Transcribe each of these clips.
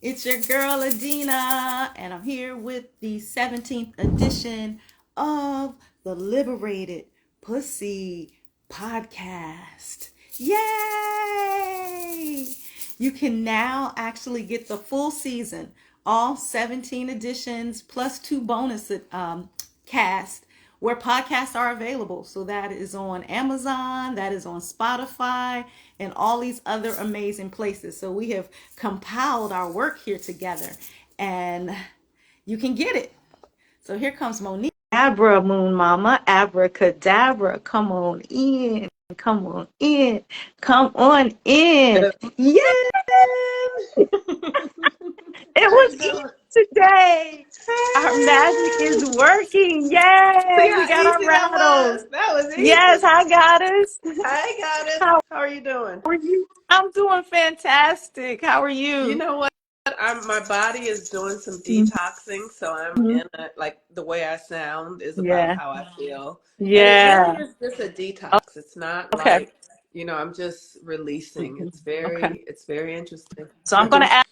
It's your girl Adina, and I'm here with the 17th edition of the Liberated Pussy podcast. Yay! You can now actually get the full season, all 17 editions, plus two bonus cast where podcasts are available. So that is on Amazon, that is on Spotify, and all these other amazing places. So we have compiled our work here together, and you can get it. So here comes Monique. Abra, Moon Mama, abracadabra, come on in. Come on in. Come on in. Yes! It was easy today. Our magic is working. See Yay! We how got our easy that rattles. was? That was Yes, easy. hi, goddess. I got it. How How are you doing? are you? I'm doing fantastic. How are You you? know what? My body is doing some detoxing, so I'm Mhm. in a, like the way I sound is about Yeah. how I feel. And it really Yeah. is just a detox. It's not Okay. like, I'm just releasing. Okay. It's very interesting. So I'm going to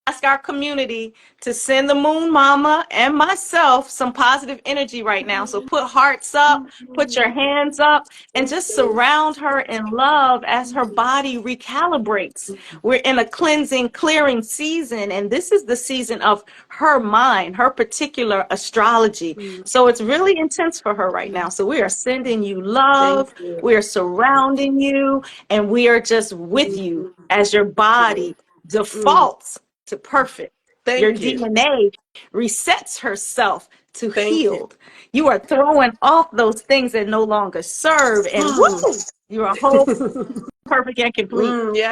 ask our community to send the Moon Mama and myself some positive energy right now. So put hearts up, put your hands up, and just surround her in love as her body recalibrates. We're in a cleansing, clearing season, and this is the season of her mind, her particular astrology. So it's really intense for her right now. So we are sending you Thank love, you. we are surrounding you, and we are just with you as your body defaults to perfect. Your Thank you. DNA resets herself to Thank you. healed. You are throwing off those things that no longer serve, and woo, you're a whole perfect and complete. Yeah.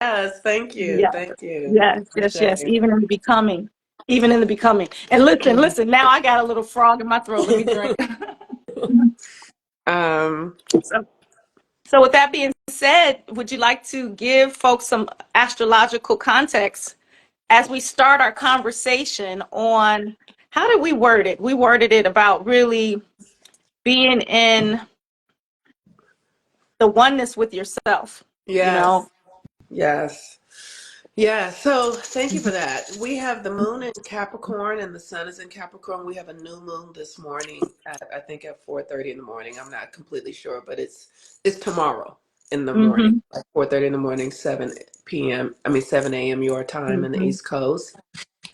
Yes, thank you. Yes, Thank you. yes, yes, yes. Appreciate Even in the becoming, even in the becoming. And listen, it. listen. Now I got a little frog in my throat. Let me drink. Um, so, so with that being said, would you like to give folks some astrological context as we start our conversation on how did we word it? We worded it about really being in the oneness with yourself, you know? yes, yes. Yeah, so thank you for that. We have the moon in Capricorn and the sun is in Capricorn. We have a new moon this morning at I think at 4:30 in the morning. I'm not completely sure, but it's tomorrow in the morning, Mm-hmm. like 4:30 in the morning, 7 p.m. I mean 7 a.m. your time in the Mm-hmm. East Coast.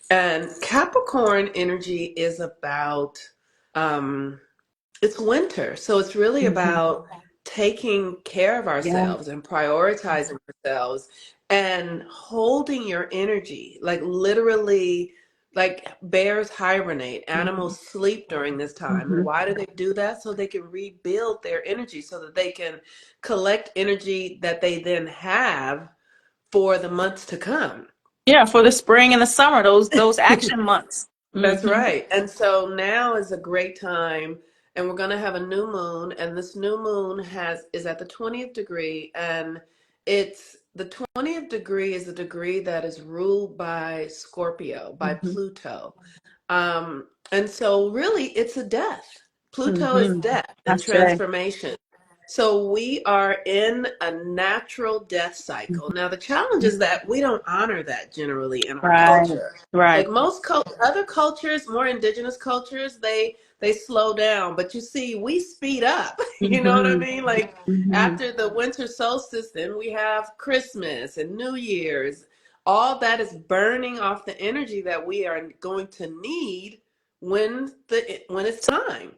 And Capricorn energy is about it's winter, so it's really Mm-hmm. about taking care of Yeah. ourselves and prioritizing ourselves and holding your energy. Like literally, like bears hibernate, Mm-hmm. animals sleep during this time. And Mm-hmm. why do they do that? So they can rebuild their energy so that they can collect energy that they then have for the months to come. Yeah, for the spring and the summer, those action months. That's Mm-hmm. right. And so now is a great time, and we're going to have a new moon, and this new moon has is at the 20th degree, and it's the 20th degree is a degree that is ruled by Scorpio, by Mm-hmm. Pluto. And so really it's a death. Pluto is Mm-hmm. death and That's right. transformation. So we are in a natural death cycle. Now the challenge is that we don't honor that generally in our Right. culture. Right. Like most other cultures, more indigenous cultures, they slow down, but you see, we speed up. You know what I Mm-hmm. mean? Like Mm-hmm. after the winter solstice, then we have Christmas and New Year's. All that is burning off the energy that we are going to need when it's time.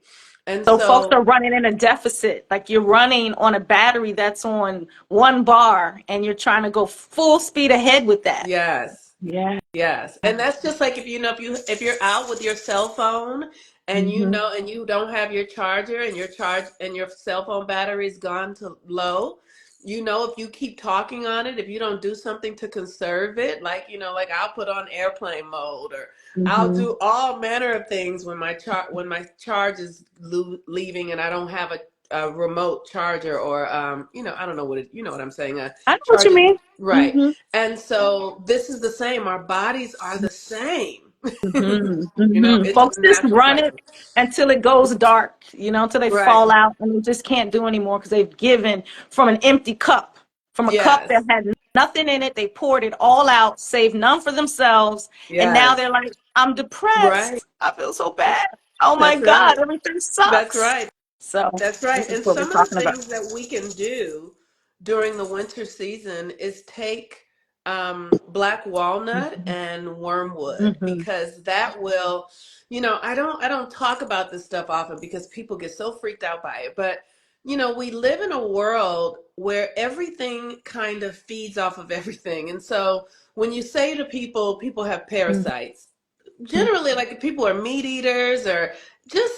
And So folks so, are running in a deficit. Like you're running on a battery that's on one bar and you're trying to go full speed ahead with that. yes. Yeah. Yes, and that's just like if you're out with your cell phone and Mm-hmm. and you don't have your charger and your cell phone battery's gone to low, if you keep talking on it, if you don't do something to conserve it, like like I'll put on airplane mode or I'll Mm-hmm. do all manner of things when my charge is leaving and I don't have a remote charger or I don't know you know what I'm saying, I know what you charging, mean. right. Mm-hmm. And so this is the same. Our bodies are the same. Mm-hmm. Mm-hmm. It's Folks a just natural run it cycle. until it goes dark, until they Right. fall out and they just can't do anymore because they've given from an empty cup, from a cup that Yes. had nothing in it. They poured it all out, saved none for themselves. And now Yes. they're like, I'm Right. depressed. I feel so bad. Oh my That's right. God, everything That's sucks. right. So That's right. this is And what we're some of the talking about. things that we can do during the winter season is take black walnut Mhm. and wormwood, Mhm. because that will, I don't talk about this stuff often because people get so freaked out by it. But we live in a world where everything kind of feeds off of everything. And so when you say to people have parasites, generally, like, if people are meat eaters or just,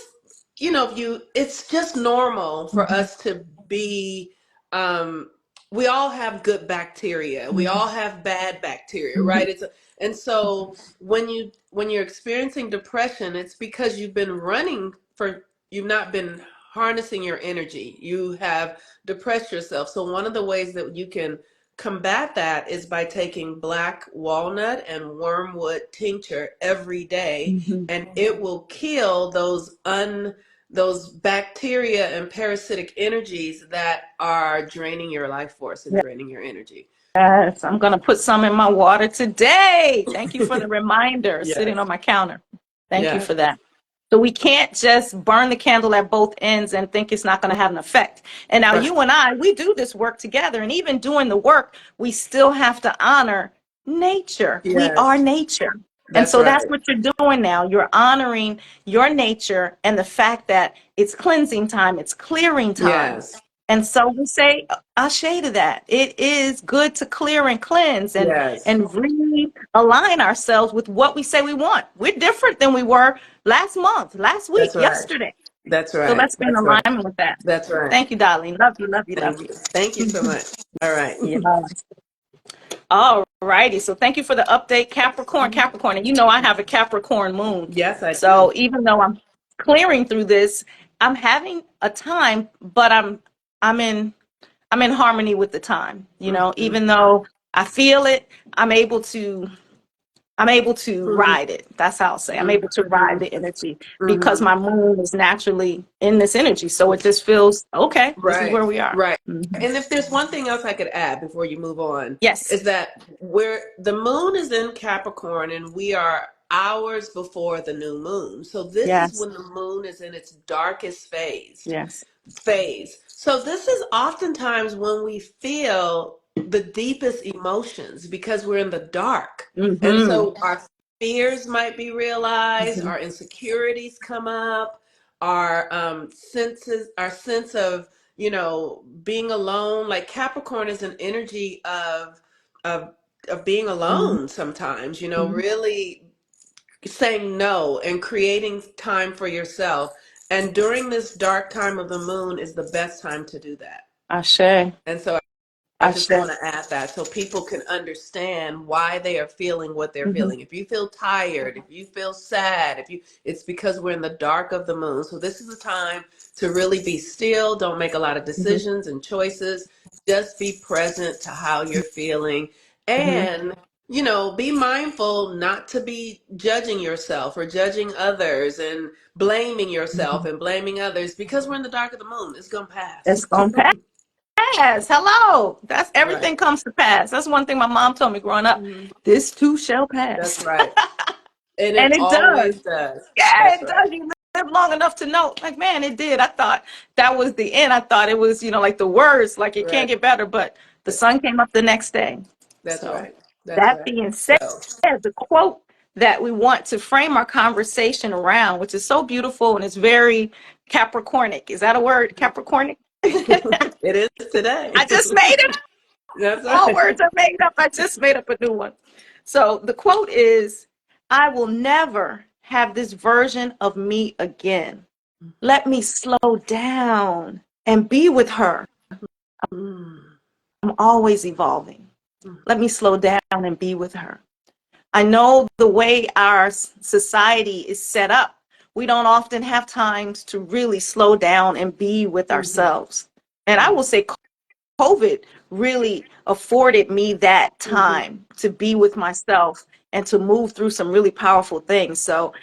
if you it's just normal for Mhm. us to be, um we all have good bacteria, we Mhm. all have bad bacteria, Mhm. right? And so when you're experiencing depression, it's because you've not been harnessing your energy, you have depressed yourself. So one of the ways that you can combat that is by taking black walnut and wormwood tincture every day, Mhm. and it will kill those bacteria and parasitic energies that are draining your life force and draining your energy. Yes, I'm going to put some in my water today. Thank you for the reminder sitting Yes. on my counter. Thank you Yes. for that. So we can't just burn the candle at both ends and think it's not going to have an effect. And now Right. you and I, we do this work together. And even doing the work, we still have to honor nature. We are Yes. nature. And That's so that's right. what you're doing now. You're honoring your nature and the fact that it's cleansing time, it's clearing time. Yes. And so we say, ashe to that. It is good to clear and cleanse Yes. and realign ourselves with what we say we want. We're different than we were last month, last That's week, right. yesterday. That's So right. let's be in That's right. alignment with that. That's right. Thank you, darling. Love you, love you, love Thank you. Thank you so you. much. All right. Yeah. All righty. So thank you for the update, Capricorn, Capricorn. And you know I have a Capricorn moon. Yes, I do. So even though I'm clearing through this, I'm having a time, but I'm in I'm in harmony with the time. Hmm. Even though I feel it, I'm able to Hmm. ride it. That's how I'll say. I'm Hmm. able to ride the energy because Hmm. my moon is naturally in this energy. So it just feels okay. This is Right, where we are. right. Mhm. And if there's one thing else I could add before you move on, Yes. is that where the moon is in Capricorn and we are hours before the new moon. So this is Yes. when the moon is in its darkest Yes. phase. So this is oftentimes when we feel the deepest emotions because we're in the dark. And Mm-hmm. so our fears might be realized, Mm-hmm. our insecurities come up, our sense of, being alone. Like Capricorn is an energy of of being alone sometimes, Mm-hmm. really saying no and creating time for yourself. And during this dark time of the moon is the best time to do that. Ashe. And so I just Ashe. want to add that so people can understand why they are feeling what they're Mm-hmm. feeling. If you feel tired, if you feel sad, it's because we're in the dark of the moon. So this is a time to really be still. Don't make a lot of Mm-hmm. decisions and choices. Just be present to how you're feeling. Mm-hmm. And, be mindful not to be judging yourself or judging others and blaming yourself Mm-hmm. and blaming others, because we're in the dark of the moon. It's going to pass. It's gonna pass. Hello. That's Right. everything comes to pass. That's one thing my mom told me growing up. Mhm. This too shall That's pass. right. And And it it does. always does. Yeah, That's it right. does. You live long enough to know. Like, man, it did. I thought that was the end. I thought it was, like the worst, like it can't Right. get better. But the sun came up the next day. That's So right. That's that right. being So, said, the quote that we want to frame our conversation around, which is so beautiful and it's very Capricornic. Is that a word? Capricornic? it is today. I just made it. That's All right. words are made up. I just made up a new one. So the quote is, I will never have this version of me again. Let me slow down and be with her. Mm. I'm always evolving. Mm. Let me slow down and be with her. I know the way our society is set up, we don't often have times to really slow down and be with Mhm. ourselves. And I Mhm. will say COVID really afforded me that Mhm. time to be with myself and to move through some really powerful things. So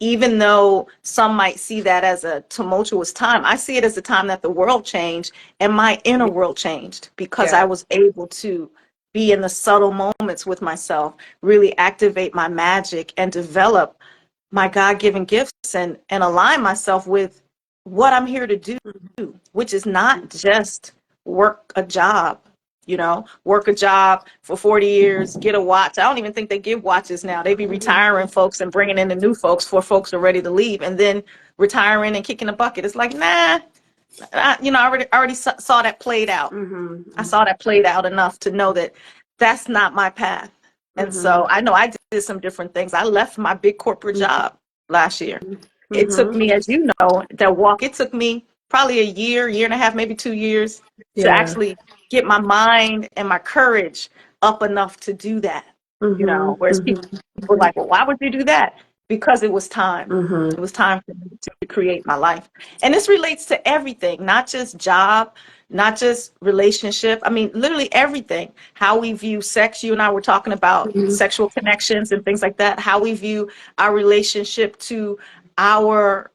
even though some might see that as a tumultuous time, I see it as a time that the world changed and my inner world changed because I Yes. was able to be in the subtle moments with myself, really activate my magic and develop my God-given gifts and align myself with what I'm here to do, which is not just work a job, work a job for 40 years, get a watch. I don't even think they give watches now. They be retiring folks and bringing in the new folks for folks who are ready to leave and then retiring and kicking the bucket. It's like, nah, I already saw that played out. I saw that played out enough to know that that's not my path. And so I know I did some different things. I left my big corporate job last year. It took me, as you know, it took me probably a year and a half, maybe 2 years to Yeah. actually get my mind and my courage up enough to do that. Whereas people were like, well, why would you do that? Because it was time. It was time for me to create my life. And this relates to everything, not just job, not just relationship. I mean, literally everything. How we view sex. You and I were talking about sexual connections and things like that. How we view our relationship to our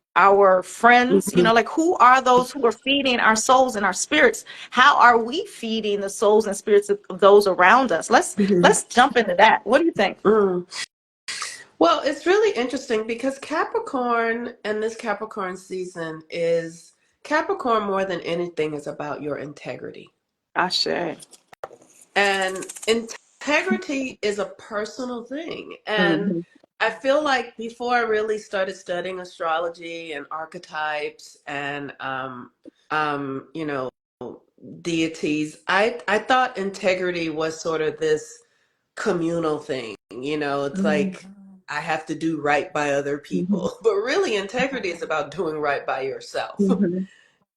friends. Like, who are those who are feeding our souls and our spirits? How are we feeding the souls and spirits of those around us? Let's jump into that. What do you think? Well, it's really interesting because Capricorn and this Capricorn season is Capricorn more than anything is about your integrity. Ashe. And integrity is a personal thing. And Mm-hmm. I feel like before I really started studying astrology and archetypes and you know, deities, I thought integrity was sort of this communal thing. It's like I have to do right by other Mm-hmm. people. But really, integrity is about doing right by yourself Mm-hmm.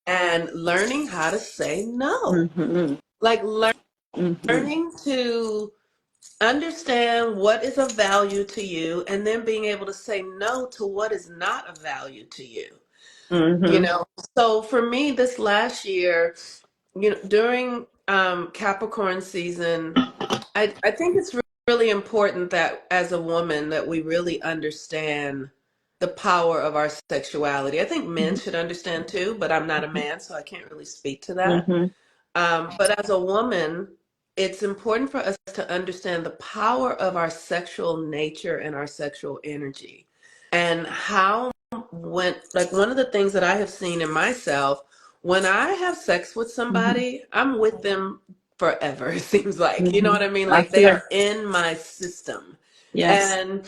and learning how to say no. Mm-hmm. Like Mm-hmm. learning to understand what is of value to you and then being able to say no to what is not of value to you. You Mm-hmm. know, so for me, this last year, during Capricorn season, I think it's really important that as a woman that we really understand the power of our sexuality. I think men should understand too, but I'm not a man, so I can't really speak to that. Mm-hmm. But as a woman, it's important for us to understand the power of our sexual nature and our sexual energy and how like one of the things that I have seen in myself, when I have sex with Mm-hmm. somebody, I'm with them forever, it seems like. You know Mm-hmm. what I mean? I Like they feel. are in my system. Yes. And,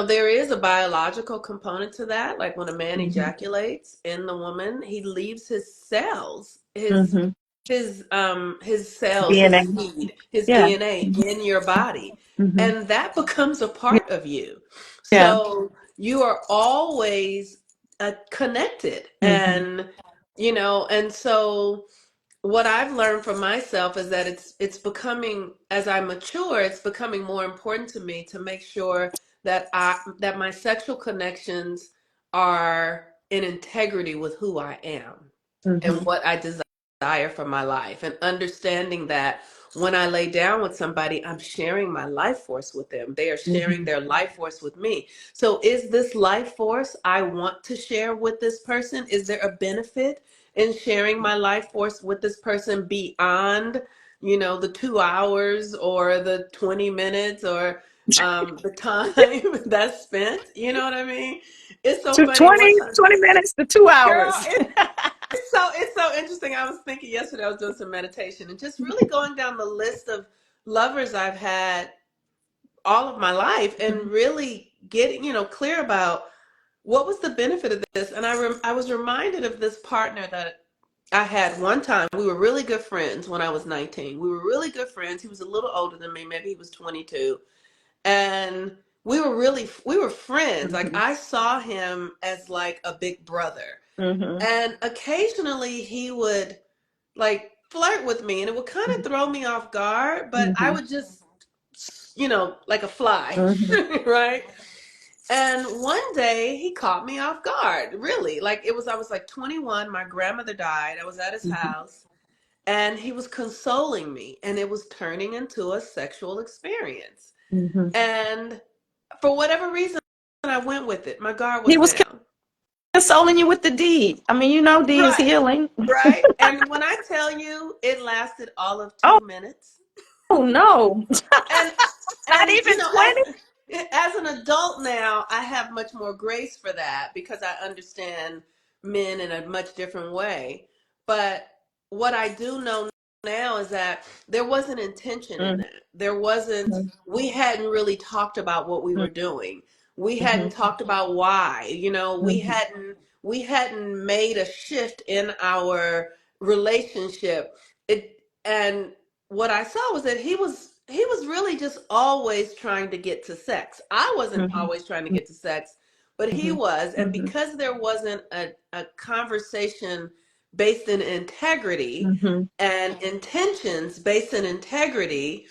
there is a biological component to that. Like when a man Mm-hmm. ejaculates in the woman, he leaves his cells, Mm-hmm. his cells, his DNA. seed, his Yeah. DNA in your body. Mm-hmm. And that becomes a part of you. Yeah. So you are always connected. Mm-hmm. And so what I've learned for myself is that it's becoming, as I mature, it's becoming more important to me to make sure that my sexual connections are in integrity with who I am and Mm-hmm. what I desire for my life, and understanding that when I lay down with somebody, I'm sharing my life force with them. They are sharing Mm-hmm. their life force with me. So is this life force I want to share with this person? Is there a benefit in sharing my life force with this person beyond, the 2 hours or the 20 minutes or the time that's spent? You know what I mean? It's so To funny. One 20, time, 20 minutes to two girl, hours. it's so interesting. I was thinking yesterday, I was doing some meditation and just really going down the list of lovers I've had all of my life and really getting, clear about what was the benefit of this. And I was reminded of this partner that I had one time. We were really good friends when I was 19. We were really good friends. He was a little older than me. Maybe he was 22. And we were friends. Like Mm-hmm. I saw him as like a big brother. Mm-hmm. And occasionally he would like flirt with me and it would kind of throw me off guard, but I Mm-hmm. would just, like a fly, Mm-hmm. right? And one day he caught me off guard, really. I was like 21, my grandmother died, I was at his house, and he was consoling me, and it was turning into a sexual experience. Mm-hmm. And for whatever reason, I went with it. My guard He was was down. consoling you with the deed. I mean, deed is Right, healing. right. And when I tell you it lasted all of Oh, 2 minutes, Oh no. And Not and even 20? as an adult now, I have much more grace for that because I understand men in a much different way. But what I do know now is that there wasn't intention in Mhm, that. There wasn't, we hadn't really talked about what we mhm, were doing. We hadn't mhm, talked about why. You know, mhm, we hadn't made a shift in our relationship. It and what I saw was that he was really just always trying to get to sex. I wasn't mhm, always trying to get to sex, but he mhm, was. And mhm, because there wasn't a conversation based in integrity mhm, and intentions based in integrity,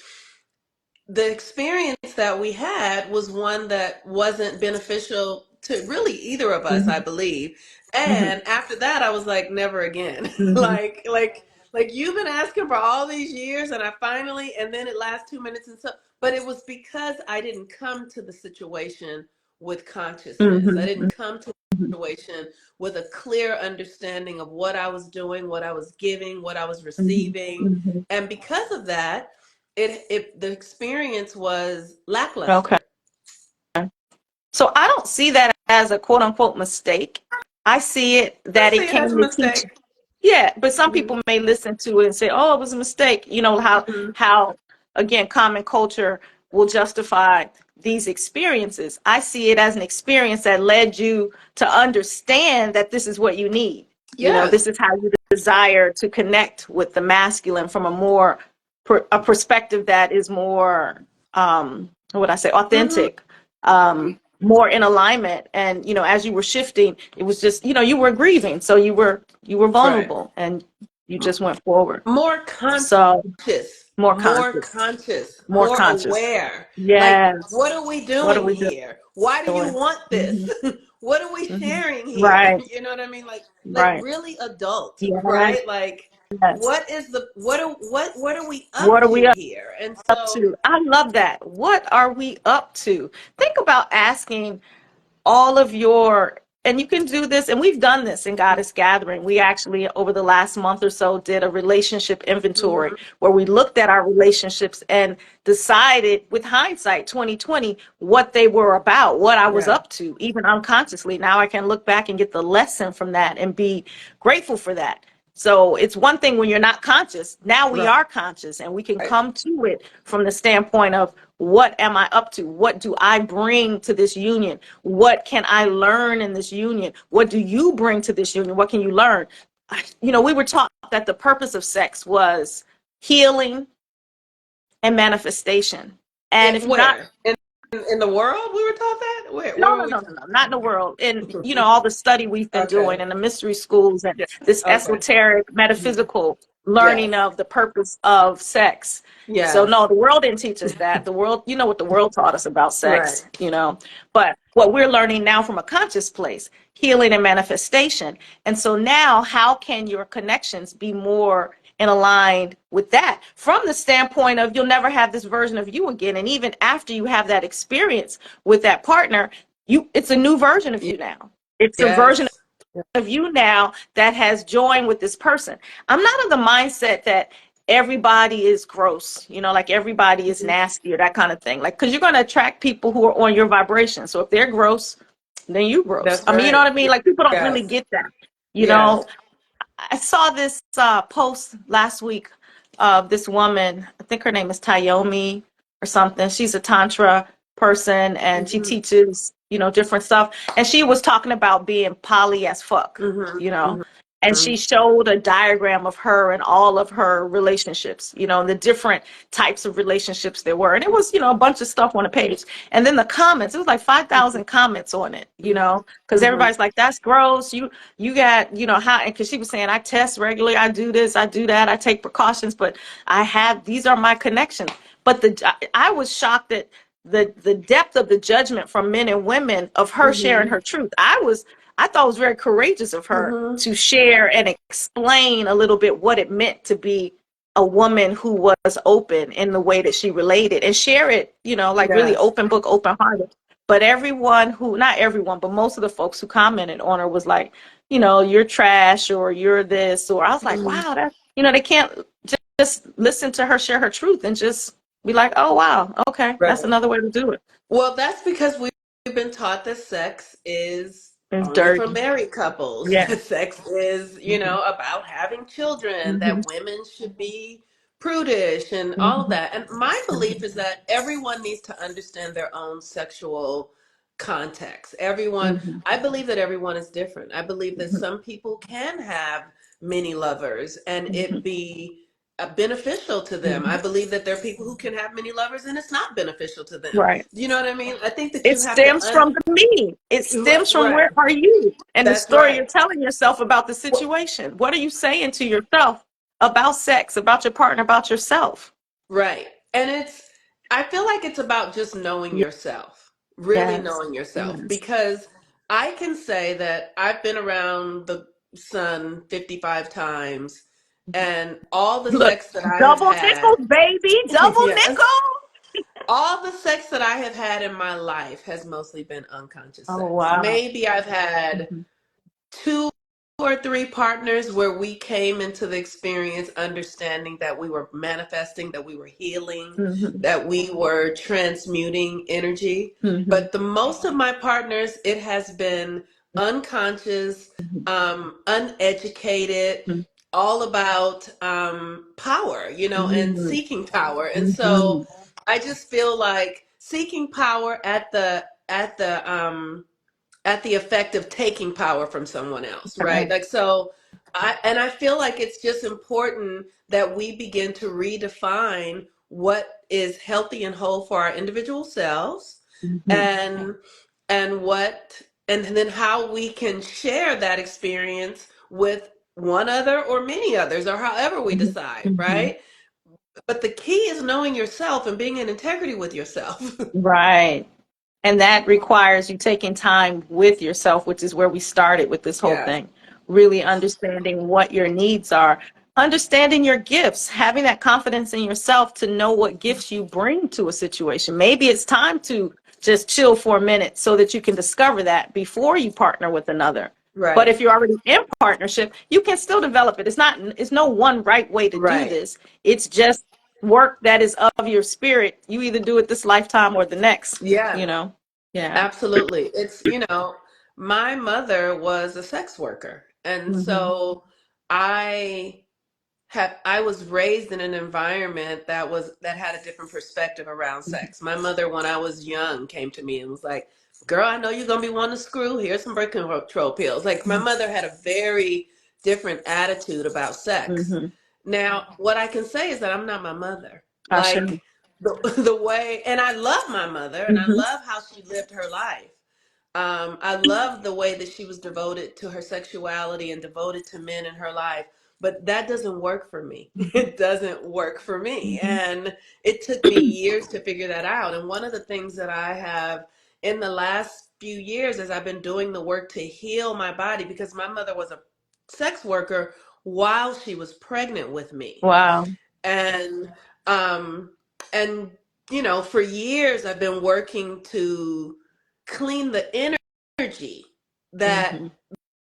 the experience that we had was one that wasn't beneficial to really either of us, I mhm, believe. mhm, And after that, I was like, never again. mhm, like you've been asking for all these years, and I finally, and then it lasts 2 minutes, and so, but it was because I didn't come to the situation with consciousness. I didn't mhm, come to the situation with a clear understanding of what I was doing, what I was giving, what I was mhm, receiving, mhm. and because of that the experience was Okay. lackluster. So I don't see that as a quote unquote mistake. I see it I that see it it as a came to teach. mistake. Yeah, but some Mm-hmm. people may listen to it and say, "Oh, it was a mistake." You know how Mm-hmm. how again common culture will justify these experiences. I see it as an experience that led you to understand that this is what you need. You know, Yes. this is how you desire to connect with the masculine from a more a perspective that is more what would I say, Mm-hmm. authentic, more in alignment. And as you were shifting, it was just you were grieving, so you were Right. vulnerable, and you just went forward. More conscious, So more more conscious, conscious, more more conscious. aware. Like, what Yes. are we What are doing we here? Why do you doing? want this? Hmm. What are we Hmm. sharing here? Right. You know what I mean? Like Right. really adult, Yes. right? Like Yes. what is the what are we up What are we to up here? And so to? I love that. What are we up to? Think about asking all of your, and you can do this, and we've done this in Goddess Gathering. We actually, over the last month or so, did a relationship inventory mhm, where we looked at our relationships and decided, with hindsight 2020, what they were about, what I was yeah, up to, even unconsciously. Now I can look back and get the lesson from that and be grateful for that. So it's one thing when you're not conscious. Now we right. are conscious, and we can come to it from the standpoint of, what am I up to? What do I bring to this union? What can I learn in this union? What do you bring to this union? What can you learn? We were taught that the purpose of sex was healing and manifestation. And if you're not, Where? In the world we were taught that? Where no, were no, we no, no, no, not in the world. And taught? all the study we've been doing Okay. in the mystery schools and Yeah. this Okay. esoteric, Mhm. metaphysical learning Yes. of the purpose of sex. So no, Yes. the world didn't teach us that. The world, what the world taught us about Right. sex. But what we're learning now from a conscious place, healing and manifestation. And so now, how can your connections be more and aligned with that, from the standpoint of, you'll never have this version of you again, and even after you have that experience with that partner, it's a new version of Y- you now. It's a version Yes. of you now that has joined with this person. I'm not of the mindset that everybody is gross, like everybody is Mhm. nasty or that kind of thing. Like, because you're going to attract people who are on your vibration. So if they're gross, then you gross. That's I mean, you know right. what I mean? Like, people don't really Yes. get that. You Yes. know, I saw this post last week of this woman. I think her name is Tayomi or something. She's a Tantra person, and she Mhm. teaches, different stuff. And she was talking about being poly as fuck, Mhm. you know. Mhm. And she showed a diagram of her and all of her relationships, the different types of relationships there were. And it was, a bunch of stuff on the page. And then the comments, it was like 5,000 comments on it, because Mhm. everybody's like, that's gross. You got, how, and because she was saying, I test regularly, I do this, I do that, I take precautions, but these are my connections. But I was shocked at the depth of the judgment from men and women of her sharing Mhm. her truth. I thought it was very courageous of her Mhm. to share and explain a little bit what it meant to be a woman who was open in the way that she related, and share it, like really Yes. open book, open hearted. But not everyone, but most of the folks who commented on her was like, you're trash, or you're this, or I was like, Mhm. wow, they can't just listen to her share her truth and just be like, oh, wow, okay, that's Right. another way to do it. Well, that's because we've been taught that sex is It's only for dirty. married couples, Yeah. that sex is, Mm-hmm. about having children, Mm-hmm. that women should be prudish and all of Mm-hmm. that. And my belief is that everyone needs to understand their own sexual context. Everyone, Mm-hmm. I believe that everyone is different. I believe that Mm-hmm. some people can have many lovers and Mm-hmm. it be beneficial to them. Mm-hmm. I believe that there are people who can have many lovers and it's not beneficial to them. Right. You know what I mean? I think that It you have to stems from the me. It stems from right. where are you and the That's story right. you're telling yourself about the Well, situation. What are you saying to yourself about sex, about your partner, about yourself? right. And I feel like it's about just knowing yourself, really Yes. knowing yourself, Yes. because I can say that I've been around the sun 55 times and all the Look, sex that I have double had, nickels, baby, double yes, nickels. all the sex that I have had in my life has mostly been unconscious Oh, sex. wow. Maybe I've had Mhm. two or three partners where we came into the experience understanding that we were manifesting, that we were healing, Mhm. that we were transmuting energy. Mhm. But the most of my partners, it has been unconscious, Mhm. uneducated, Mhm. all about power, and Mhm. seeking power. And so Mhm. I just feel like seeking power at the effect of taking power from someone else, right? Right. Like, so I feel like it's just important that we begin to redefine what is healthy and whole for our individual selves, Mhm. and what and then how we can share that experience with one other or many others or however we Mhm. decide, Mhm. right? But the key is knowing yourself and being in integrity with yourself. Right. And that requires you taking time with yourself, which is where we started with this whole Yes. thing. Really understanding what your needs are, understanding your gifts, having that confidence in yourself to know what gifts you bring to a situation. Maybe it's time to just chill for a minute so that you can discover that before you partner with another. But Right. if you're already in partnership, you can still develop it. It's no one right way to do Right. this. It's just work that is of your spirit. You either do it this lifetime or the next, Yeah. you know? Yeah. Absolutely. My mother was a sex worker. And Mm-hmm. so I I was raised in an environment that had a different perspective around sex. My mother, when I was young, came to me and was like, "Girl, I know you're gonna be wanting to screw. Here's some birth control pills." Like, my mother had a very different attitude about sex. Mm-hmm. Now, what I can say is that I'm not my mother. I sure. Like, the way, and I love my mother and I Mm-hmm. love how she lived her life. I love the way that she was devoted to her sexuality and devoted to men in her life, but that doesn't work for me. It doesn't work for me. Mm-hmm. And it took me years to figure that out. And one of the things that I have in the last few years as I've been doing the work to heal my body, because my mother was a sex worker while she was pregnant with me. Wow. And um and for years I've been working to clean the energy that Mm-hmm.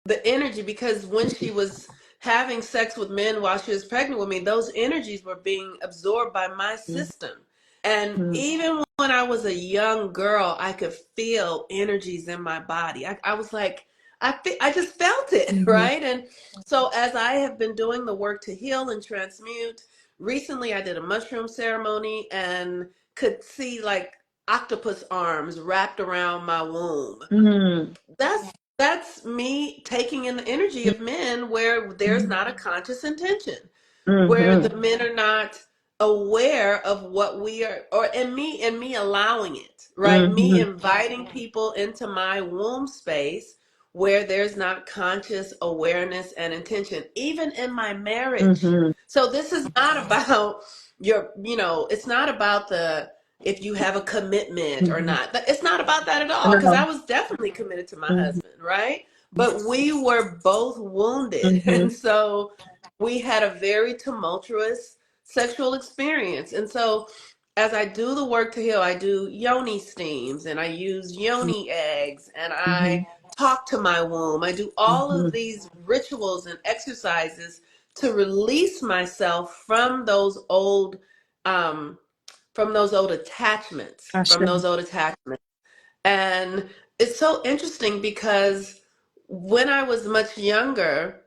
the energy, because when she was having sex with men while she was pregnant with me, those energies were being absorbed by my system. And Mm-hmm. even when I was a young girl, I could feel energies in my body. I was like, I just felt it, Mm-hmm. right? And so as I have been doing the work to heal and transmute, recently I did a mushroom ceremony and could see like octopus arms wrapped around my womb. Mm-hmm. That's me taking in the energy of men where there's not a conscious intention, where Mm-hmm. the men are not aware of what we are, or and me allowing it, right? Me Mm-hmm. inviting people into my womb space where there's not conscious awareness and intention, even in my marriage. Mm-hmm. So this is not about it's not about the if you have a commitment or Mm-hmm. not. It's not about that at all, because I No. was definitely committed to my Mm-hmm. husband, right? But we were both wounded. Mm-hmm. And so we had a very tumultuous sexual experience. And so as I do the work to heal, I do yoni steams and I use yoni eggs and Mm-hmm. I talk to my womb. I do all Mm-hmm. of these rituals and exercises to release myself um, from those old attachments, from those old attachments. And it's so interesting because when I was much younger,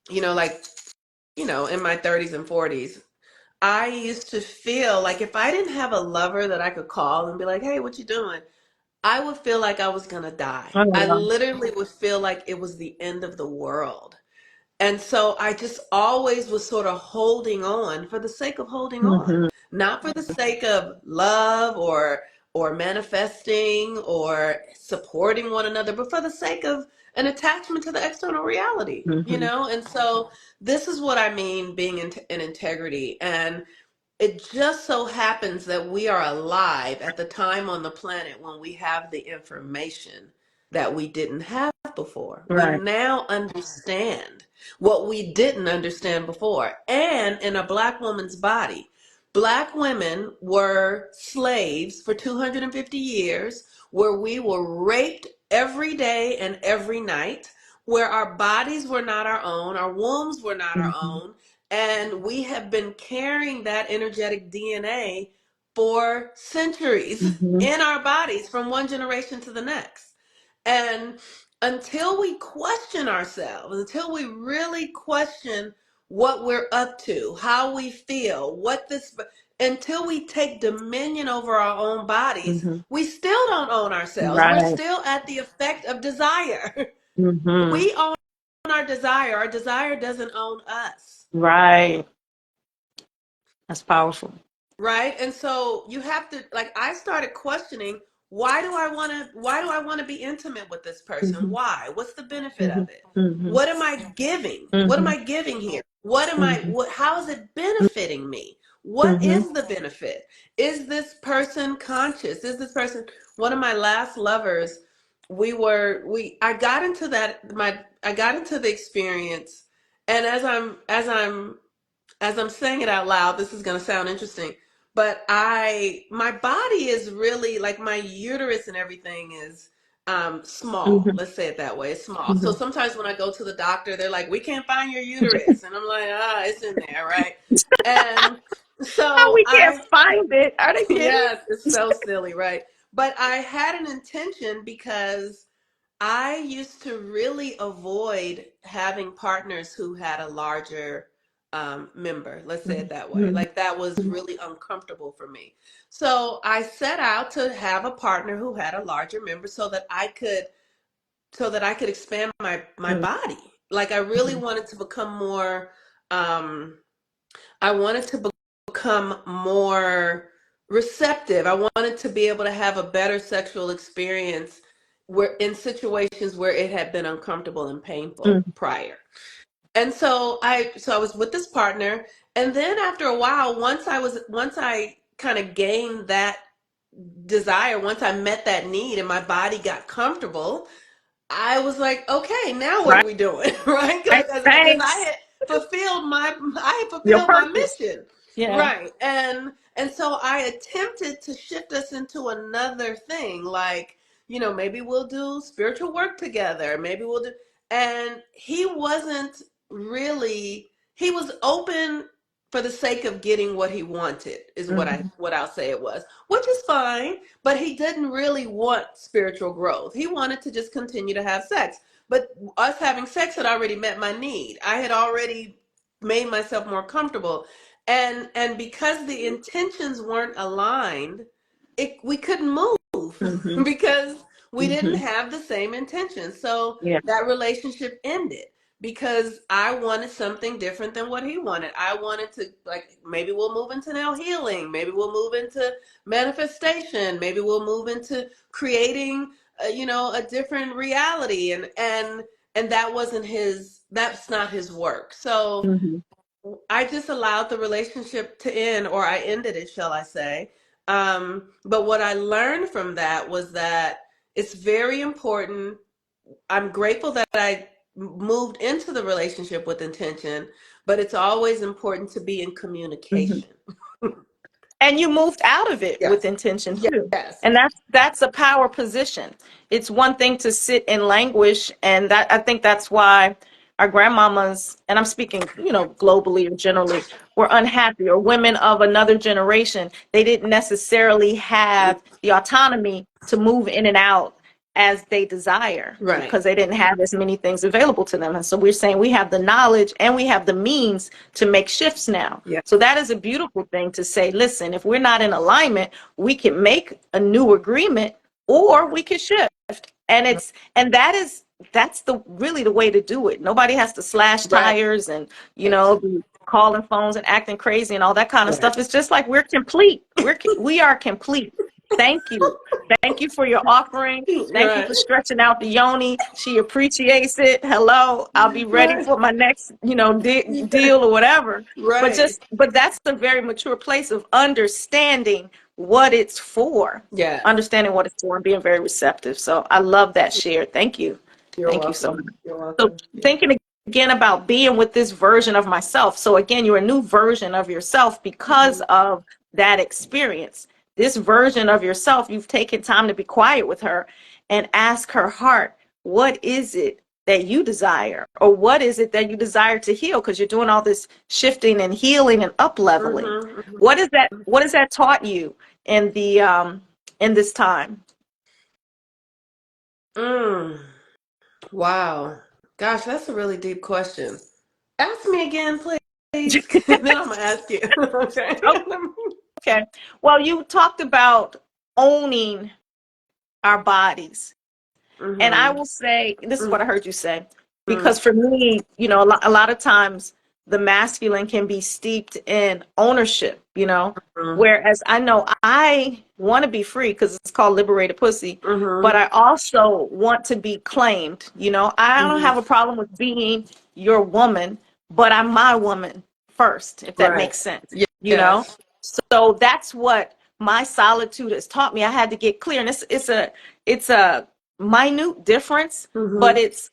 like, in my 30s and 40s, I used to feel like if I didn't have a lover that I could call and be like, hey, what you doing? I would feel like I was gonna die. Oh, I wow. literally would feel like it was the end of the world. And so I just always was sort of holding on for the sake of holding on, Mm-hmm. not for the sake of love or manifesting or supporting one another, but for the sake of an attachment to the external reality, Mm-hmm. And so this is what I mean being in integrity. And it just so happens that we are alive at the time on the planet when we have the information that we didn't have before. We Right. now understand what we didn't understand before. And in a Black woman's body, Black women were slaves for 250 years, where we were raped every day and every night, where our bodies were not our own, our wombs were not our Mm-hmm. own, and we have been carrying that energetic DNA for centuries Mm-hmm. in our bodies from one generation to the next. And until we question ourselves, until we really question what we're up to, how we feel, until we take dominion over our own bodies, Mm-hmm. we still don't own ourselves. We're Right. still at the effect of desire. Mm-hmm. We own our desire. Our desire doesn't own us. Right. That's powerful. Right? And so you have to, like, I started questioning, why do I want to be intimate with this person? Mm-hmm. Why? What's the benefit Mm-hmm. of it? Mm-hmm. What am I giving? What am Mm-hmm. I giving here? Mm-hmm. How is it benefiting me? What Mm-hmm. is the benefit? Is this person conscious? Is this person, one of my last lovers, I got into the experience, and as I'm saying it out loud, this is going to sound interesting, but my body is really like my uterus and everything is small. Mm-hmm. Let's say it that way. It's small. So Mm-hmm. sometimes when I go to the doctor, they're like, "We can't find your uterus," and I'm like, "It's in there, right?" And How so we can't find it? Are they kidding? yes, it's so silly, right? But I had an intention because I used to really avoid having partners who had a larger member, let's say it that way. Mm-hmm. Like that was really uncomfortable for me. So I set out to have a partner who had a larger member so that I could expand my body. Like I really wanted to become more I wanted to become more receptive. I wanted to be able to have a better sexual experience where in situations where it had been uncomfortable and painful Mm-hmm. prior. And so I was with this partner, and then after a while, once I kind of gained that desire, once I met that need and my body got comfortable, I was like, okay, now what are Right. we doing? Right? Because Thanks. I had Your fulfilled my purpose. mission. Yeah. Right. And so I attempted to shift us into another thing, like, maybe we'll do spiritual work together. Maybe we'll do, and he was open for the sake of getting what he wanted, is Mm-hmm. what I'll say it was, which is fine. But he didn't really want spiritual growth. He wanted to just continue to have sex. But us having sex had already met my need. I had already made myself more comfortable. And because the intentions weren't aligned, we couldn't move Mm-hmm. because we didn't Mm-hmm. have the same intentions. So Yeah. that relationship ended because I wanted something different than what he wanted. I wanted to, like, maybe we'll move into now healing. Maybe we'll move into manifestation. Maybe we'll move into creating, a different reality. And that's not his work. So Mm-hmm. I just allowed the relationship to end, or I ended it, shall I say. But what I learned from that was that it's very important. I'm grateful that I moved into the relationship with intention, but it's always important to be in Mm-hmm. communication. And you moved out of it with Yes. intention too. Yes. And that's a power position. It's one thing to sit and languish, and that I think that's why our grandmamas, and I'm speaking, globally or generally, were unhappy, or women of another generation, they didn't necessarily have the autonomy to move in and out as they desire, Right. because they didn't have as many things available to them. And so we're saying we have the knowledge and we have the means to make shifts now. Yeah. So that is a beautiful thing to say, listen, if we're not in alignment, we can make a new agreement or we can shift. And that's really the way to do it. Nobody has to slash Right. tires and be calling phones and acting crazy and all that kind of Right. stuff. It's just like we're complete. We are complete. Thank you. Thank you for your offering. Thank you for stretching out the yoni. She appreciates it. Hello, I'll be ready for my next, deal or whatever. Right. But that's a very mature place of understanding what it's for. Yeah. Understanding what it's for and being very receptive. So I love that share. Thank you. Thank you so much. You're welcome. So thinking again about being with this version of myself. So again, you're a new version of yourself because of that experience. This version of yourself, you've taken time to be quiet with her and ask her heart, what is it that you desire? Or what is it that you desire to heal? Because you're doing all this shifting and healing and up-leveling. What is that taught you in this time? Wow. Gosh, that's a really deep question. Ask me again, please. Then I'm going to ask you. Okay. Well, you talked about owning our bodies. And I will say, this is what I heard you say, because for me, a lot of times the masculine can be steeped in ownership, whereas I know I want to be free because it's called liberated pussy, but I also want to be claimed. I don't have a problem with being your woman, but I'm my woman first, if that makes sense, So that's what my solitude has taught me. I had to get clear, and it's a minute difference, but it's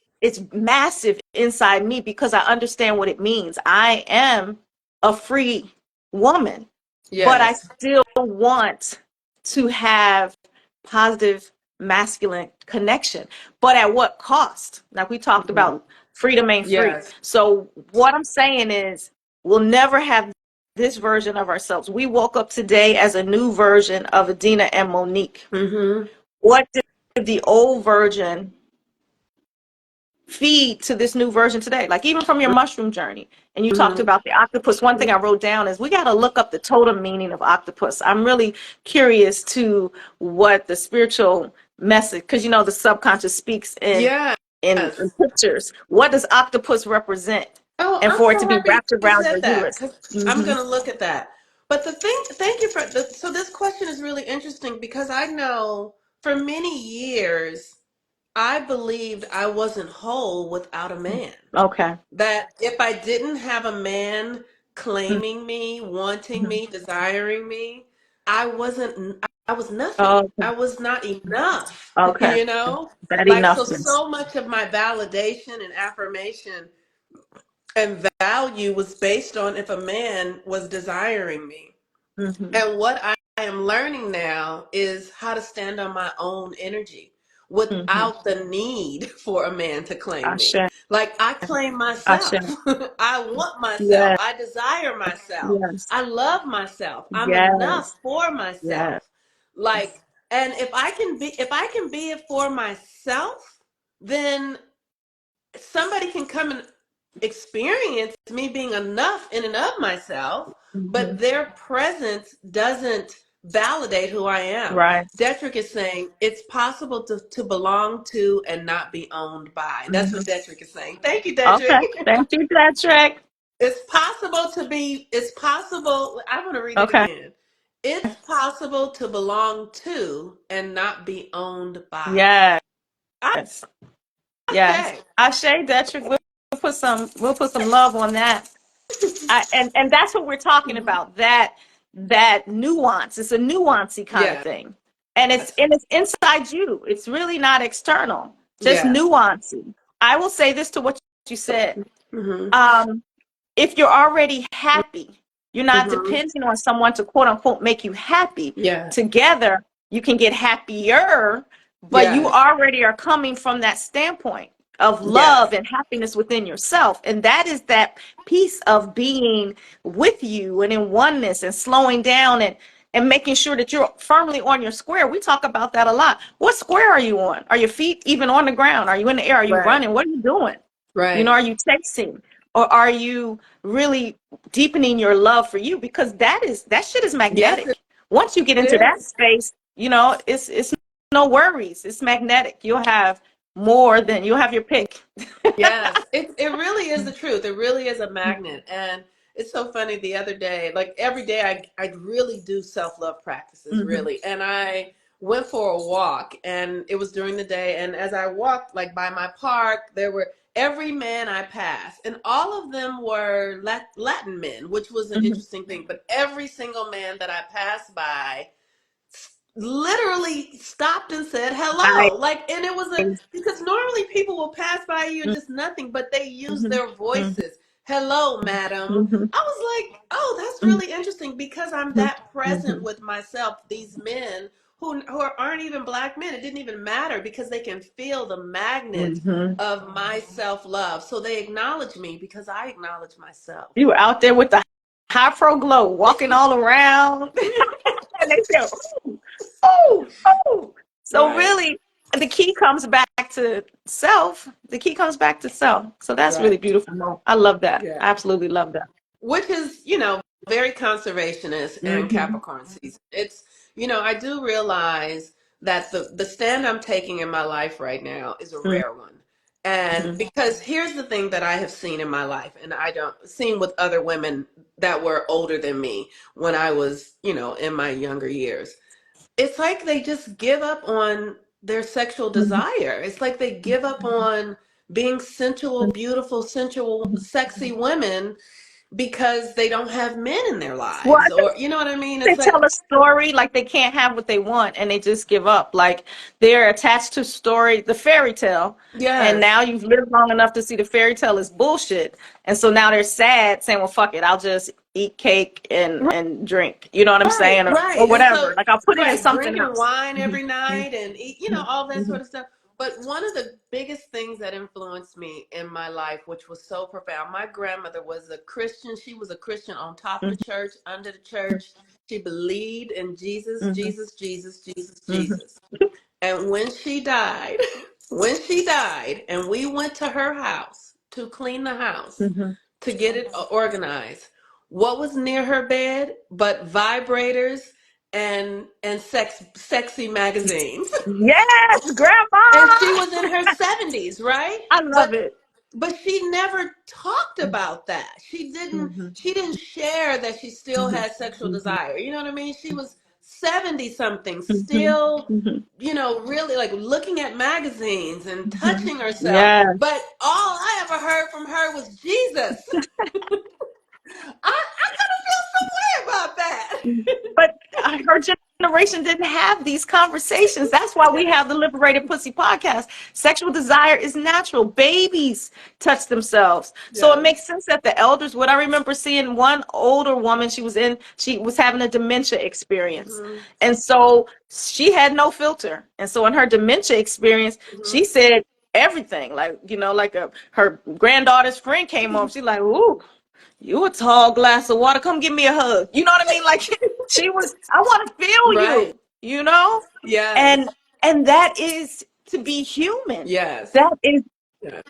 massive inside me because I understand what it means. I am a free woman, but I still want to have positive masculine connection. But at what cost? Like we talked about, freedom ain't free. So what I'm saying is we'll never have this version of ourselves. We woke up today as a new version of Adina and Monique. What did the old version feed to this new version today? Like even from your mushroom journey, and you talked about the octopus. One thing I wrote down is we got to look up the totem meaning of octopus. I'm really curious to what the spiritual message, because the subconscious speaks in pictures. What does octopus represent? Oh, and I'm for it so to be happy wrapped you around said your that uterus. because I'm going to look at that. But thank you so this question is really interesting because I know for many years I believed I wasn't whole without a man. Okay. That if I didn't have a man claiming me, wanting me, desiring me, I was nothing. Okay. I was not enough. Okay. That Like enoughness. so much of my validation and affirmation and value was based on if a man was desiring me. And what I am learning now is how to stand on my own energy without the need for a man to claim me. Like I claim myself. I want myself. I desire myself. I love myself. I'm enough for myself. Like, and if I can be it for myself, then somebody can come and experience me being enough in and of myself, but their presence doesn't validate who I am. Right. Detrick is saying it's possible to belong to and not be owned by. That's what Detrick is saying. Thank you, Detrick. Okay. Thank you, Detrick. It's possible, I want to read it again. It's possible to belong to and not be owned by. Yes. Yes. Ashe, Detrick, we'll put some love on that. And that's what we're talking about. That nuance. It's a nuancy kind of thing. And it's inside you. It's really not external. Just nuancy. I will say this to what you said. If you're already happy, you're not depending on someone to quote unquote make you happy. Together, you can get happier, but you already are coming from that standpoint. of love Yes. and happiness within yourself. And that is that piece of being with you and in oneness and slowing down and making sure that you're firmly on your square. We talk about that a lot. What square are you on? Are your feet even on the ground? Are you in the air? Are you Right. running? What are you doing? You know, Right. are you chasing? Or are you really deepening your love for you? Because that shit is Yes, magnetic. Once you get it into that is. space, you know, it's no worries. It's magnetic. You'll have more than you'll have your pick. Yes, it really is the truth. It really is a magnet. And it's so funny the other day, like every day I really do self-love practices, Mm-hmm. really. And I went for a walk and it was during the day. And as I walked like by my park, there were every man I passed, and all of them were Latin men, which was an Mm-hmm. interesting thing. But every single man that I passed by literally stopped and said Nice. hello. Like, and it was a, because normally people will pass by you and just nothing, but they use Mm-hmm. their voices. Hello, madam. Mm-hmm. I was like, oh, that's really interesting because I'm that present Mm-hmm. with myself. These men who aren't even black men, it didn't even matter because they can feel the magnet Mm-hmm. of my self love. So they acknowledge me because I acknowledge myself. You were out there with the high pro glow, walking all around. And they say, "Ooh, oh, oh." So Right, really, the key comes back to self. The key comes back to self. So that's really right. beautiful. Mo. I love that. Yeah. I absolutely love that. Which is, very conservationist and Mm-hmm. Capricorn season. It's, I do realize that the stand I'm taking in my life right now is a rare one. And Mm-hmm. because here's the thing that I have seen in my life, and I don't seen with other women that were older than me when I was, in my younger years. It's like they just give up on their sexual desire. It's like they give up on being sensual, beautiful, sensual, sexy women because they don't have men in their Well, lives, or you know what I mean. they It's like, tell a story like they can't have what they want and they just give up, like they're attached to story, the fairy tale, and yes, now you've lived long enough to see the fairy tale is bullshit, and so now they're sad saying, well, fuck it, I'll just eat cake and drink, you know what I'm right, saying, or right. And so, whatever, like I'll put it in right, something drinking else. wine Mhm. every night and eat, all that Mhm. sort of stuff. But one of the biggest things that influenced me in my life, which was so profound, my grandmother was a Christian. She was a Christian on top of the church, under the church. She believed in Jesus, Mhm. Jesus, Jesus, Jesus, Mhm. Jesus. And when she died, when she died, and we went to her house to clean the house, Mhm. to get it organized, what was near her bed but vibrators and sexy magazines? Yes, And she grandma. was in her 70s, right? I love it. But she never talked about that. Mhm. She didn't share that she still Mhm. had sexual Mhm. desire. You know what I mean? She was 70 something, Mhm. still, Mhm. really like looking at magazines and Mhm. touching herself. Yeah. But all I ever heard from her was Jesus. I kind of feel some way about that. But her generation didn't have these conversations. That's why we Yes. have the Liberated Pussy podcast. Sexual desire is natural. Babies touch themselves. So it Yes. makes sense that the elders would. I remember seeing one older woman, she was having a dementia experience. Hmm. And so she had no filter. And so in her dementia experience, Hmm. she said everything. Like, her granddaughter's friend came home. She's like, ooh, you a tall glass of water. Come give me a hug. You know what I mean? Like I want to feel Right. you, you know? Yes. And that is to be human. Yes. That is Yes.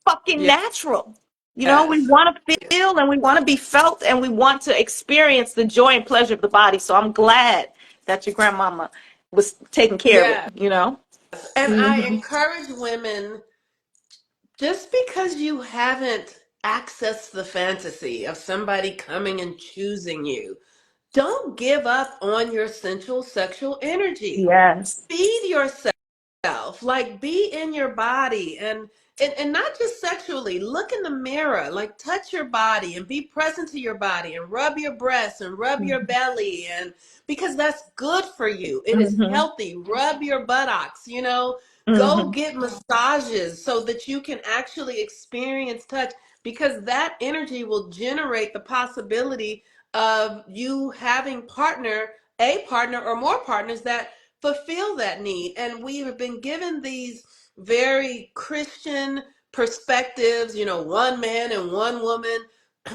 fucking natural. We Yes. want to feel and we want to be felt and we want to experience the joy and pleasure of the body. So I'm glad that your grandmama was taking care of it, Yes. you know? And I Mm-hmm. encourage women, just because you haven't accessed the fantasy of somebody coming and choosing you, don't give up on your sensual sexual energy. Yes. Feed yourself. Like, be in your body, and not just sexually. Look in the mirror, like touch your body and be present to your body and rub your breasts and rub your belly, and because that's good for you. It is Mm-hmm. healthy. Rub your buttocks, go Mm-hmm. get massages so that you can actually experience touch, because that energy will generate the possibility of you having a partner or more partners that fulfill that need. And we have been given these very Christian perspectives, one man and one woman.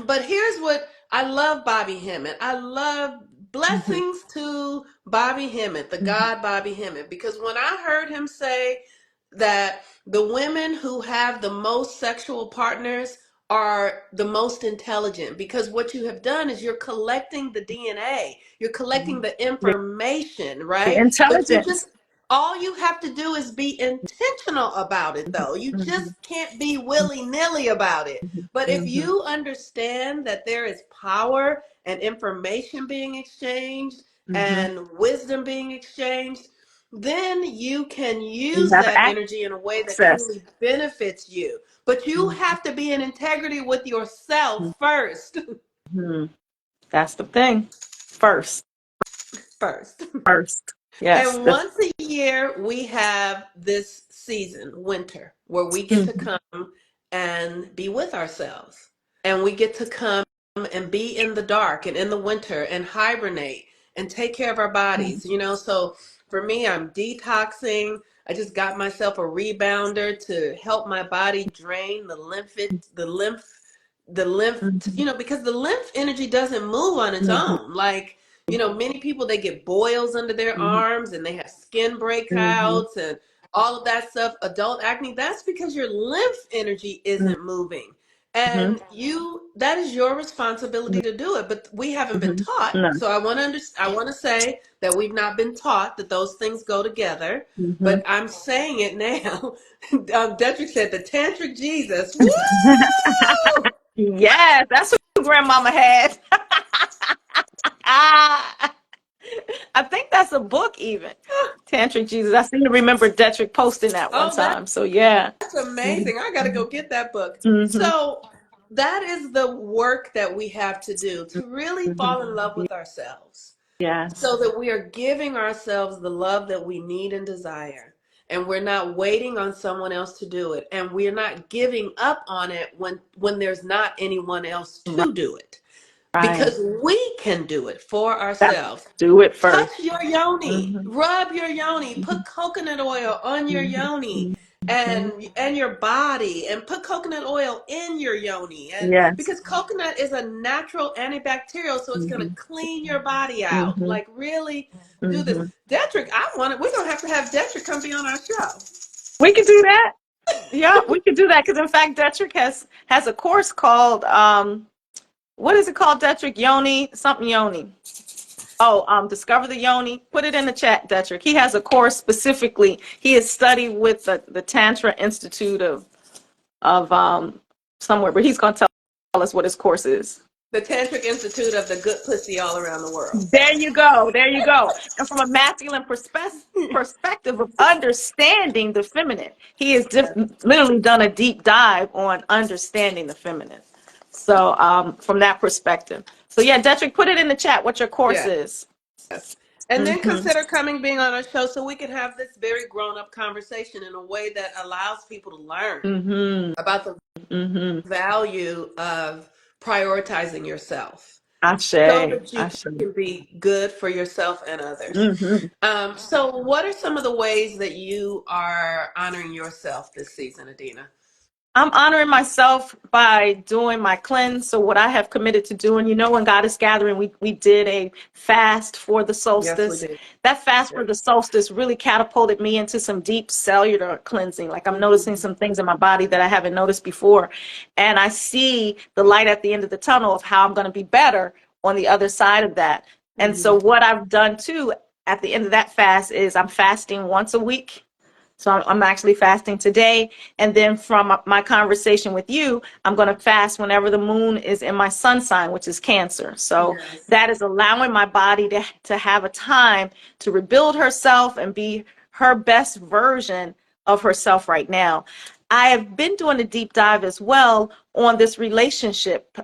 But here's what I love: Bobby Hemmett. I love Mm-hmm. blessings to Bobby Hemmett, the Mm-hmm. God Bobby Hemmett, because when I heard him say that the women who have the most sexual partners are the most intelligent, because what you have done is you're collecting the DNA, you're collecting the information, The right? But you intelligence. just, all you have to do is be intentional about it, though. You Mm-hmm. just can't be willy-nilly about it. But if Mm-hmm. you understand that there is power and information being exchanged Mm-hmm. and wisdom being exchanged, then you can You use have that energy in a way that access. truly benefits you. But you have to be in integrity with yourself first. Mm-hmm. That's the thing. First. First. First. Yes. And once a year, we have this season, winter, where we get to Mhm. come and be with ourselves. And we get to come and be in the dark and in the winter and hibernate and take care of our bodies, So for me, I'm detoxing. I just got myself a rebounder to help my body drain Mhm. because the lymph energy doesn't move on its Mhm. own. Like, many people, they get boils under their Mhm. arms and they have skin Mhm. breakouts and all of that stuff, adult acne. That's because your lymph energy isn't moving. Mhm. And that is your responsibility to do it, but we haven't been Mhm. taught. No. So I want to say that we've not been taught that those things go together, Mhm. but I'm saying it now. Dedrick said the tantric Jesus. Woo! Yes, that's what grandmama had. Ah, I think that's a book even. Tantric Jesus. I seem to remember Detrick posting that one Oh, time. So yeah. that's amazing. I got to go get that book. Mm-hmm. So that is the work that we have to do to really fall in love Mm-hmm. with ourselves, Yes. so that we are giving ourselves the love that we need and desire. And we're not waiting on someone else to do it. And we're not giving up on it when there's not anyone else Right. to do it. Right. Because we can do it for That's ourselves. do it Touch first. your yoni, Mm-hmm. rub your yoni, Mm-hmm. put coconut oil on your yoni Mm-hmm. and your body, and put coconut oil in your yoni. And Yes. because coconut is a natural antibacterial, so it's going to Mm-hmm. clean your body out. Mm-hmm. Like, really do this. Mm-hmm. Detrick, we're going to have Detrick come be on our show. We could do that. Yeah, we could do that because in fact Detrick has a course called what is it called, Detrick? Yoni, something Yoni. Oh, Discover the Yoni. Put it in the chat, Detrick. He has a course specifically. He has studied with the Tantra Institute of somewhere, but he's gonna tell us what his course is. The Tantric Institute of the good pussy all around the world. There you go. There you go. And from a masculine perspective of understanding the feminine, he has literally done a deep dive on understanding the feminine. So from that perspective. So yeah, Detrick, put it in the chat what your course Yeah. is. And then Mm-hmm. consider being on our show so we can have this very grown up conversation in a way that allows people to learn Mm-hmm. about the Mm-hmm. value of prioritizing yourself so Ashe. that you Ashe. can be good for yourself and others. Mm-hmm. So, what are some of the ways that you are honoring yourself this season, Adina? I'm honoring myself by doing my cleanse. So what I have committed to doing, when God is gathering, we did a fast for the Yes, we solstice. did. That fast for Yes. the solstice really catapulted me into some deep cellular cleansing. Like I'm noticing some things in my body that I haven't noticed before. And I see the light at the end of the tunnel of how I'm going to be better on the other side of that. And so what I've done too at the end of that fast is I'm fasting once a week. So I'm actually fasting today. And then from my conversation with you, I'm going to fast whenever the moon is in my sun sign, which is Cancer. So Yes. that is allowing my body to have a time to rebuild herself and be her best version of herself right now. I have been doing a deep dive as well on this relationship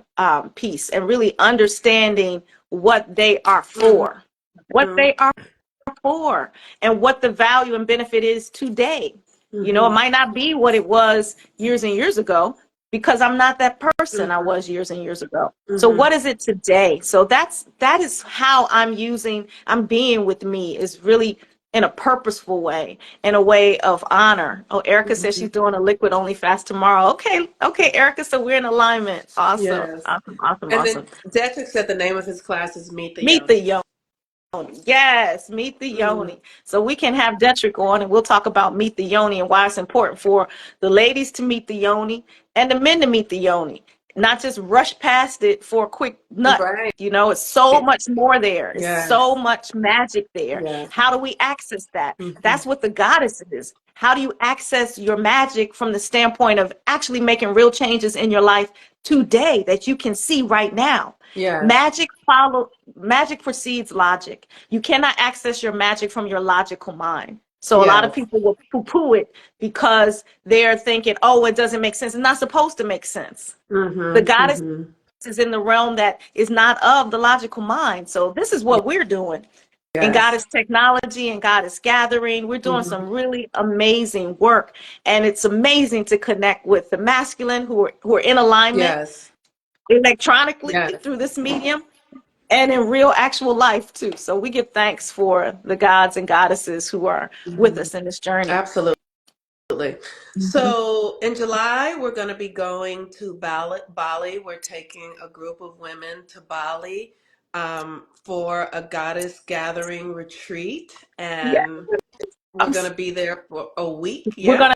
piece and really understanding what they are for, what they are for, and what the value and benefit is today. It might not be what it was years and years ago because I'm not that person I was years and years ago. So what is it today? So that is how I'm being with me, is really in a purposeful way, in a way of honor. Oh, Erica says she's doing a liquid only fast tomorrow. Okay, Erica, so we're in alignment. Awesome, Yes. awesome, awesome, And then awesome. Detrick said the name of his class is Meet the Meet the Yoni. Yoni. Yes, Meet the Yoni. So we can have Detrick on and we'll talk about Meet the Yoni and why it's important for the ladies to meet the Yoni and the men to meet the Yoni. Not just rush past it for a quick nut. Right. You know, it's so much more there. It's Yes. so much magic there. Yes. How do we access that? Mm-hmm. That's what the goddess is. How do you access your magic from the standpoint of actually making real changes in your life today that you can see right now? Yes. Magic precedes logic. You cannot access your magic from your logical mind. So a lot of people will poo-poo it because they're thinking, oh, it doesn't make sense. It's not supposed to make sense. The goddess is in the realm that is not of the logical mind. So this is what we're doing. Yes. And Goddess Technology and Goddess Gathering, we're doing some really amazing work. And it's amazing to connect with the masculine who are in alignment electronically through this medium and in real actual life too. So we give thanks for the gods and goddesses who are with us in this journey. Absolutely. So in July, we're going to be going to Bali. We're taking a group of women to Bali for a goddess gathering retreat. And we're going to be there for a week. We're going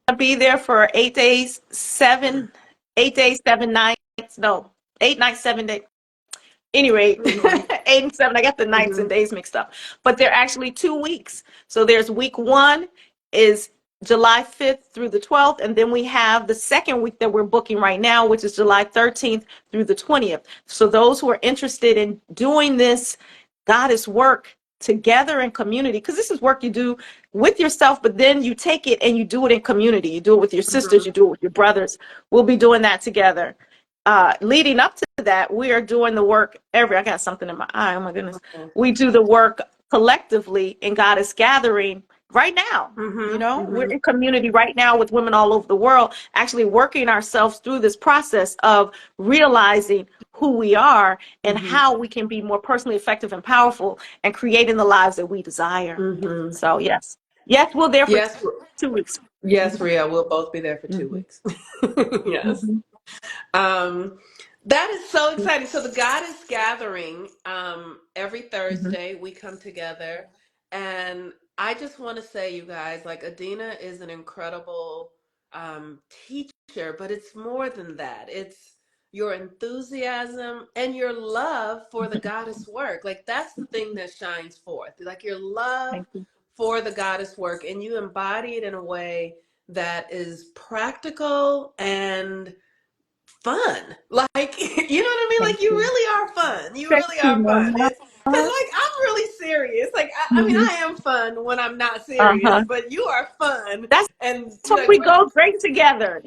to be there for 8 days, 7 nights. No, 8 nights, 7 days. Anyway, 8 and 7. I got the nights and days mixed up. But they're actually 2 weeks. So there's week 1 is July 5th through the 12th. And then we have the second week that we're booking right now, which is July 13th through the 20th. So those who are interested in doing this goddess work together in community, because this is work you do with yourself, but then you take it and you do it in community. You do it with your sisters, you do it with your brothers. We'll be doing that together. Leading up to that, we are doing the work I got something in my eye. Oh my goodness. We do the work collectively in Goddess Gathering right now. We're in community right now with women all over the world, actually working ourselves through this process of realizing who we are and how we can be more personally effective and powerful and creating the lives that we desire. So yes, we're there for 2 weeks. Yes, Ria, we'll both be there for 2 weeks. Yes. That is so exciting. So the Goddess Gathering, every Thursday we come together, and I just want to say, you guys, like Adina is an incredible teacher, but it's more than that. It's your enthusiasm and your love for the goddess work. Like that's the thing that shines forth. Like your love for the goddess work, and you embody it in a way that is practical and fun. Like, you know what I mean? Like you really are fun. You really are fun. It's because like I'm really serious. Like I mean I am fun when I'm not serious, but you are fun. That's why we go great together,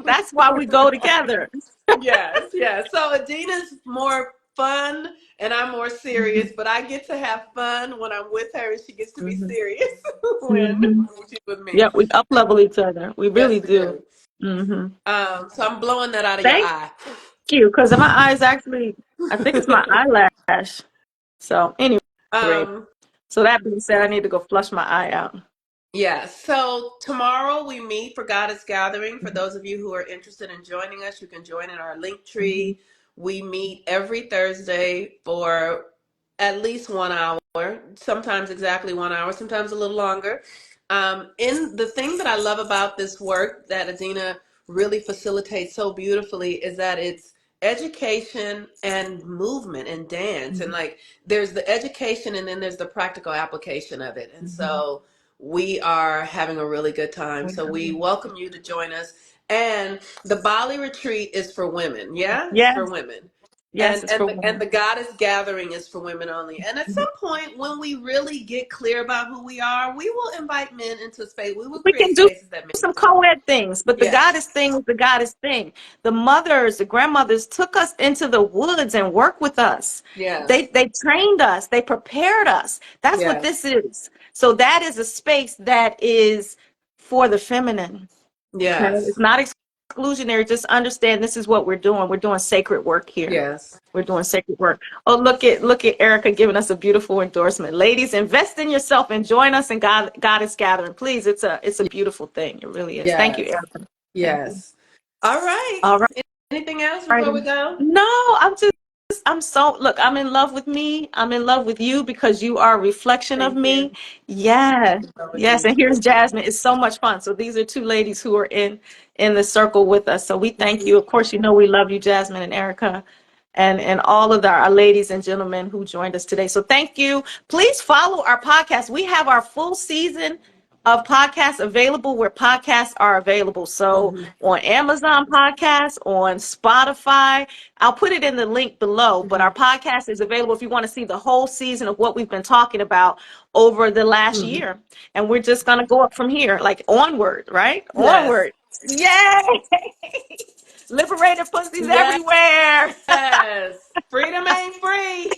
That's why we go together. Yes. So Adina's more fun and I'm more serious, but I get to have fun when I'm with her and she gets to be serious when she's with me. Yeah, we up level each other. We really do. So I'm blowing that out of your eye. Thank you, because my eyes actually, I think it's my eyelash. So anyway, so that being said, I need to go flush my eye out. Yeah, so tomorrow we meet for Goddess Gathering. For those of you who are interested in joining us, you can join in our Linktree. We meet every Thursday for at least 1 hour, sometimes exactly 1 hour, sometimes a little longer. In the thing that I love about this work that Adina really facilitates so beautifully is that it's education and movement and dance. And like there's the education and then there's the practical application of it. And so we are having a really good time. So we welcome you to join us. And the Bali retreat is for women. Yeah? It's for women. Yes, And the Goddess Gathering is for women only. And at some point, when we really get clear about who we are, we will invite men into space. We can do some co-ed things, but the goddess thing is the goddess thing. The mothers, the grandmothers took us into the woods and worked with us. They trained us. They prepared us. That's what this is. So that is a space that is for the feminine. Yes. It's not exclusionary. Just understand this is what we're doing. We're doing sacred work here. Yes. We're doing sacred work. Oh, look at Erica giving us a beautiful endorsement. Ladies, invest in yourself and join us in God is gathering. Please, it's a beautiful thing. It really is. Thank you, Yes. Erica. Thank you. Yes. All right. All right. Anything else before we go? No, I'm in love with me. I'm in love with you because you are a reflection of Thank me. you. Yeah. Love with Yes. you And here's too. Jasmine. It's so much fun. So these are two ladies who are in the circle with us. So we thank you. Of course, you know we love you, Jasmine and Erica, and all of our ladies and gentlemen who joined us today. So thank you. Please follow our podcast. We have our full season of podcasts available where podcasts are available. So on Amazon Podcasts, on Spotify, I'll put it in the link below, but our podcast is available if you want to see the whole season of what we've been talking about over the last year. And we're just going to go up from here, like onward, right? Yes. Onward. Yay! Liberated pussies Yes. everywhere. Freedom ain't free.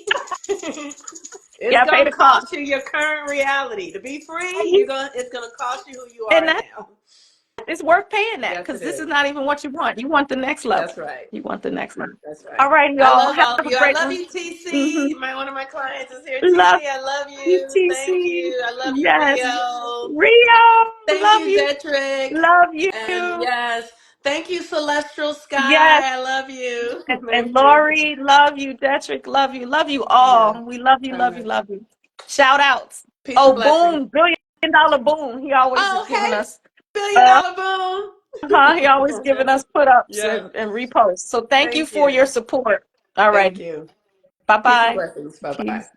It's Yeah, pay gonna the cost. cost you your current reality. To be free, it's gonna cost you who you And are now. it's worth paying that Yes, because it this is is. not even what you want. You want the next level. That's right. You want the next level. That's right. All right, I y'all. love Have all of a you. I great love one. you, TC. Mm-hmm. One of my clients is here. Love TC, I love you, you. Thank TC. you. I love you, Yes. Rio. Rio, Thank love you, you. Detrick. Love you. And yes, thank you, Celestial Yes. Sky. I love you. And Thank you. Lori, love you. Detrick, love you. Love you Yeah. all. We love you, All love you, right. love you. Shout outs. Peace and Oh, blessings. Boone, $1 billion Boone. He always is Oh, giving hey, us billion dollar he always giving boom. us put ups Yeah. and reposts. So thank you Thank for your you. support. All Thank right. you. Bye Peace and bye. blessings. Bye bye. Peace.